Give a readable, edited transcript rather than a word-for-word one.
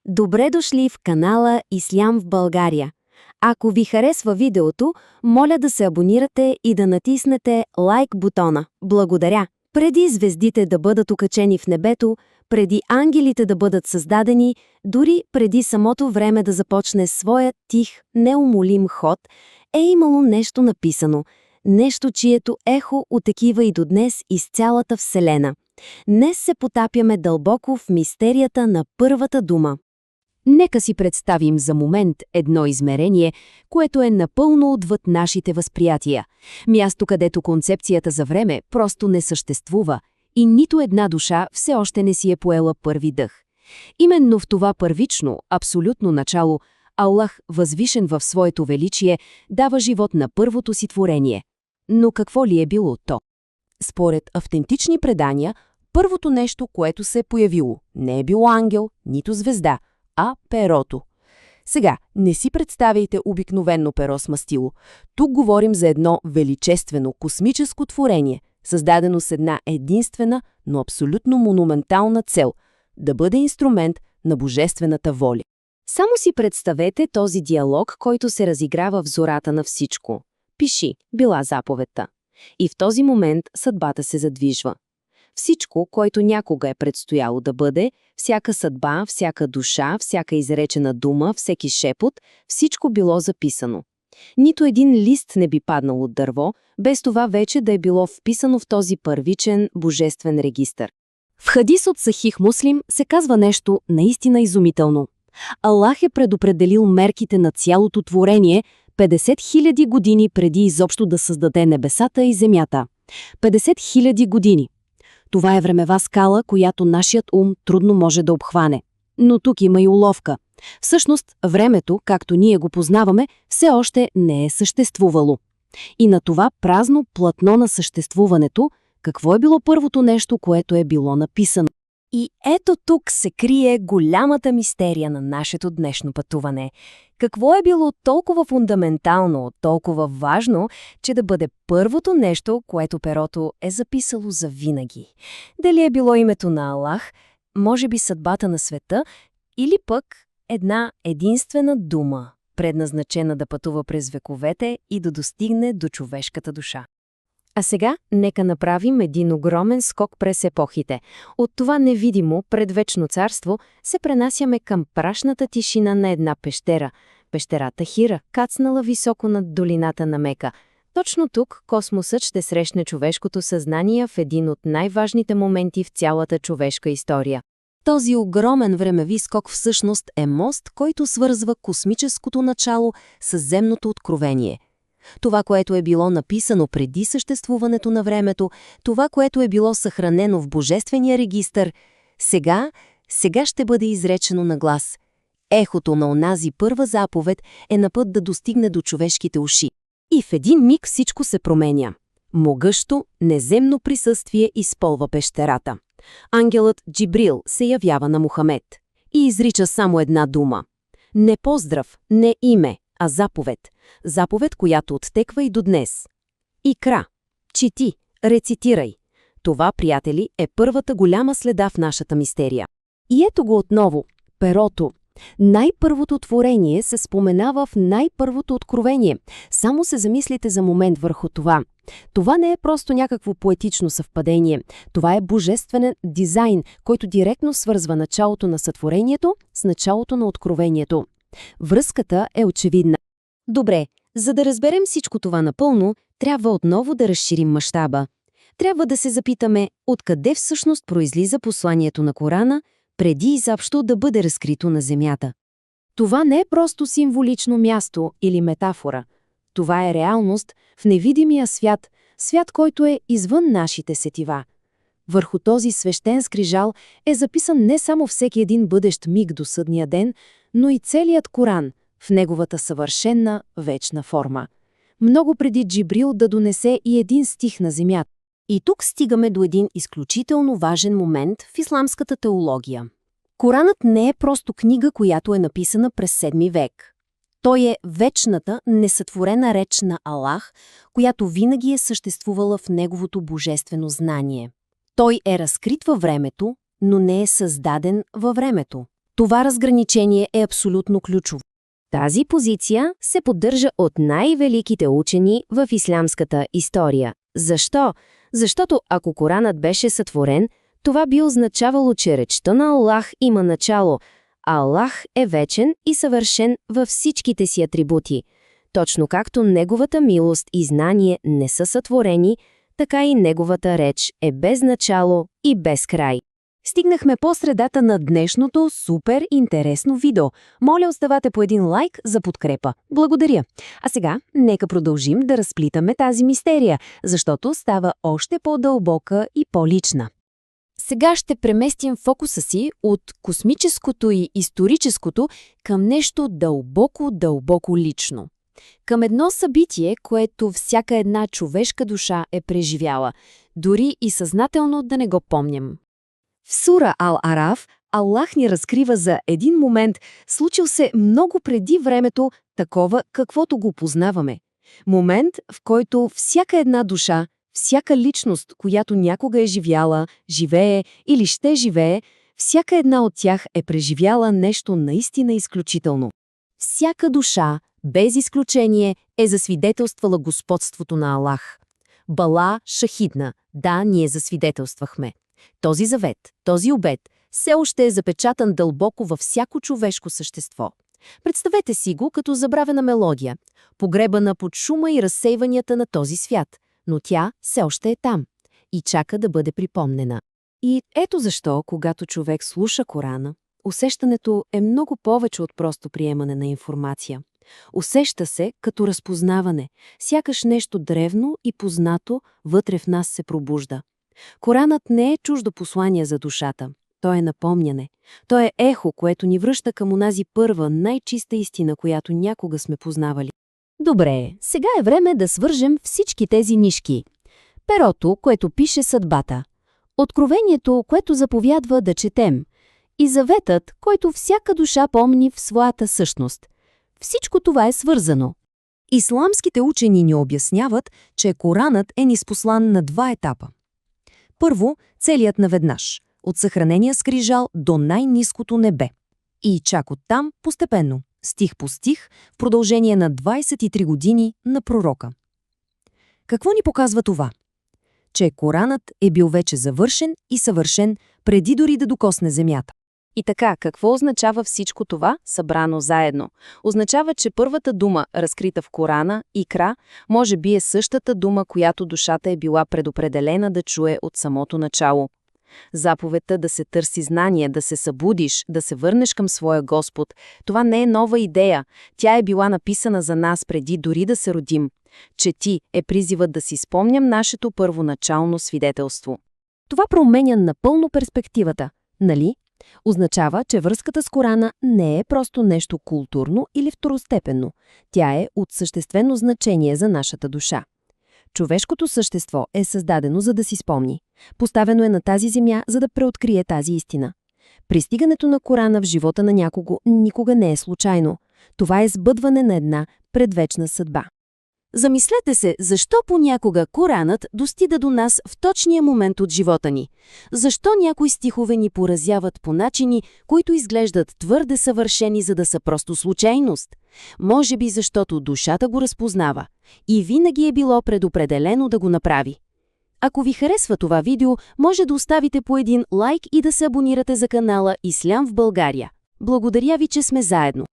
Добре дошли в канала Ислям в България. Ако ви харесва видеото, моля да се абонирате и да натиснете лайк бутона. Благодаря! Преди звездите да бъдат окачени в небето, преди ангелите да бъдат създадени, дори преди самото време да започне своя тих, неумолим ход, е имало нещо написано. Нещо, чието ехо отекива и до днес из цялата Вселена. Днес се потапяме дълбоко в мистерията на първата дума. Нека си представим за момент едно измерение, което е напълно отвъд нашите възприятия. Място, където концепцията за време просто не съществува и нито една душа все още не си е поела първи дъх. Именно в това първично, абсолютно начало, Аллах, възвишен в своето величие, дава живот на първото си творение. Но какво ли е било то? Според автентични предания, първото нещо, което се е появило, не е било ангел, нито звезда, а перото. Сега, не си представяйте обикновено перо с мастило. Тук говорим за едно величествено, космическо творение, създадено с една единствена, но абсолютно монументална цел – да бъде инструмент на божествената воля. Само си представете този диалог, който се разиграва в зората на всичко. Пиши, била заповедта. И в този момент съдбата се задвижва. Всичко, което някога е предстояло да бъде, всяка съдба, всяка душа, всяка изречена дума, всеки шепот, всичко било записано. Нито един лист не би паднал от дърво, без това вече да е било вписано в този първичен божествен регистър. В хадис от Сахих Муслим се казва нещо наистина изумително. Аллах е предопределил мерките на цялото творение 50 000 години преди изобщо да създаде небесата и земята. 50 000 години. Това е времева скала, която нашият ум трудно може да обхване. Но тук има и уловка. Всъщност, времето, както ние го познаваме, все още не е съществувало. И на това празно платно на съществуването, какво е било първото нещо, което е било написано? И ето тук се крие голямата мистерия на нашето днешно пътуване. Какво е било толкова фундаментално, толкова важно, че да бъде първото нещо, което перото е записало завинаги? Дали е било името на Аллах, може би съдбата на света, или пък една единствена дума, предназначена да пътува през вековете и да достигне до човешката душа? А сега нека направим един огромен скок през епохите. От това невидимо, предвечно царство се пренасяме към прашната тишина на една пещера. Пещерата Хира, кацнала високо над долината на Мека. Точно тук космосът ще срещне човешкото съзнание в един от най-важните моменти в цялата човешка история. Този огромен времеви скок всъщност е мост, който свързва космическото начало с земното откровение. Това, което е било написано преди съществуването на времето, това, което е било съхранено в божествения регистър, сега ще бъде изречено на глас. Ехото на онази първа заповед е на път да достигне до човешките уши. И в един миг всичко се променя. Могъщо, неземно присъствие изпълва пещерата. Ангелът Джибрил се явява на Мухамед и изрича само една дума. Не поздрав, не име, а заповед. Заповед, която оттеква и до днес. Икра. Чети, рецитирай. Това, приятели, е първата голяма следа в нашата мистерия. И ето го отново. Перото. Най-първото творение се споменава в най-първото откровение. Само се замислите за момент върху това. Това не е просто някакво поетично съвпадение. Това е божествен дизайн, който директно свързва началото на сътворението с началото на откровението. Връзката е очевидна. Добре, за да разберем всичко това напълно, трябва отново да разширим мащаба. Трябва да се запитаме, откъде всъщност произлиза посланието на Корана, преди изобщо да бъде разкрито на земята. Това не е просто символично място или метафора. Това е реалност в невидимия свят, свят, който е извън нашите сетива. Върху този свещен скрижал е записан не само всеки един бъдещ миг до съдния ден, но и целият Коран в неговата съвършенна, вечна форма. Много преди Джибрил да донесе и един стих на земята. И тук стигаме до един изключително важен момент в исламската теология. Коранът не е просто книга, която е написана през 7 век. Той е вечната, несътворена реч на Аллах, която винаги е съществувала в неговото божествено знание. Той е разкрит във времето, но не е създаден във времето. Това разграничение е абсолютно ключово. Тази позиция се поддържа от най-великите учени в ислямската история. Защо? Защото ако Коранът беше сътворен, това би означавало, че речта на Аллах има начало, а Аллах е вечен и съвършен във всичките си атрибути. Точно както Неговата милост и знание не са сътворени, така и Неговата реч е без начало и без край. Стигнахме по средата на днешното супер интересно видео. Моля, оставате по един лайк за подкрепа. Благодаря. А сега, нека продължим да разплитаме тази мистерия, защото става още по-дълбока и по-лична. Сега ще преместим фокуса си от космическото и историческото към нещо дълбоко лично. Към едно събитие, което всяка една човешка душа е преживяла, дори и съзнателно да не го помням. В сура Ал-Араф Аллах ни разкрива за един момент, случил се много преди времето, такова каквото го познаваме. Момент, в който всяка една душа, всяка личност, която някога е живяла, живее или ще живее, всяка една от тях е преживяла нещо наистина изключително. Всяка душа, без изключение, е засвидетелствала господството на Аллах. Бала шахидна, да, ние засвидетелствахме. Този завет, този обет, все още е запечатан дълбоко във всяко човешко същество. Представете си го като забравена мелодия, погребана под шума и разсейванията на този свят, но тя все още е там и чака да бъде припомнена. И ето защо, когато човек слуша Корана, усещането е много повече от просто приемане на информация. Усеща се като разпознаване, сякаш нещо древно и познато вътре в нас се пробужда. Коранът не е чуждо послание за душата. Той е напомняне. Той е ехо, което ни връща към онази първа, най-чиста истина, която някога сме познавали. Добре, сега е време да свържем всички тези нишки. Перото, което пише съдбата. Откровението, което заповядва да четем. И заветът, който всяка душа помни в своята същност. Всичко това е свързано. Исламските учени ни обясняват, че Коранът е ниспослан на два етапа. Първо, целият наведнъж, от съхранения скрижал до най-ниското небе. И чак оттам, постепенно, стих по стих, в продължение на 23 години на пророка. Какво ни показва това? Че Коранът е бил вече завършен и съвършен, преди дори да докосне земята. И така, какво означава всичко това, събрано заедно? Означава, че първата дума, разкрита в Корана, икра, може би е същата дума, която душата е била предопределена да чуе от самото начало. Заповедта да се търси знание, да се събудиш, да се върнеш към своя Господ, това не е нова идея. Тя е била написана за нас преди дори да се родим. Чети е призивът да си спомням нашето първоначално свидетелство. Това променя напълно перспективата, нали? Означава, че връзката с Корана не е просто нещо културно или второстепенно. Тя е от съществено значение за нашата душа. Човешкото същество е създадено за да си спомни. Поставено е на тази земя, за да преоткрие тази истина. Пристигането на Корана в живота на някого никога не е случайно. Това е сбъдване на една предвечна съдба. Замислете се, защо понякога Коранът достига до нас в точния момент от живота ни. Защо някои стихове ни поразяват по начини, които изглеждат твърде съвършени, за да са просто случайност? Може би защото душата го разпознава и винаги е било предопределено да го направи. Ако ви харесва това видео, може да оставите по един лайк и да се абонирате за канала Ислям в България. Благодаря ви, че сме заедно.